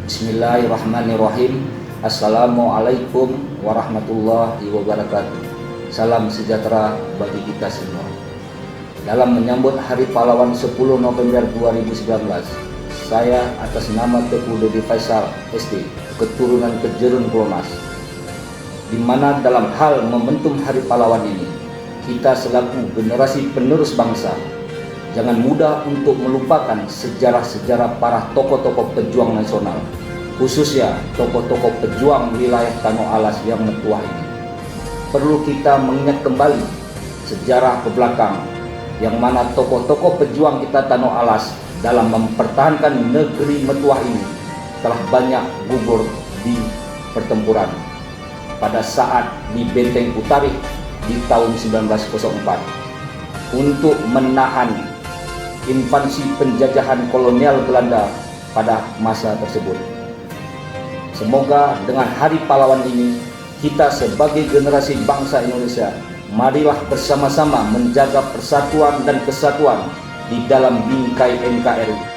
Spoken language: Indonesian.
Bismillahirrahmanirrahim. Assalamualaikum warahmatullahi wabarakatuh. Salam sejahtera bagi kita semua. Dalam menyambut Hari Pahlawan 10 November 2019, saya atas nama Teguh Dede Faisal SD, keturunan Kejerun Pulomas, di mana dalam hal momentum Hari Pahlawan ini, kita selaku generasi penerus bangsa jangan mudah untuk melupakan sejarah-sejarah para tokoh-tokoh pejuang nasional, khususnya tokoh-tokoh pejuang wilayah Tanoh Alas yang mentua ini. Perlu kita mengingat kembali sejarah ke belakang, yang mana tokoh-tokoh pejuang kita Tanoh Alas dalam mempertahankan negeri mentua ini telah banyak gugur di pertempuran pada saat di Benteng Utari di tahun 1904 untuk menahan invasi penjajahan kolonial Belanda pada masa tersebut. Semoga dengan Hari Pahlawan ini, kita sebagai generasi bangsa Indonesia, marilah bersama-sama menjaga persatuan dan kesatuan di dalam bingkai NKRI.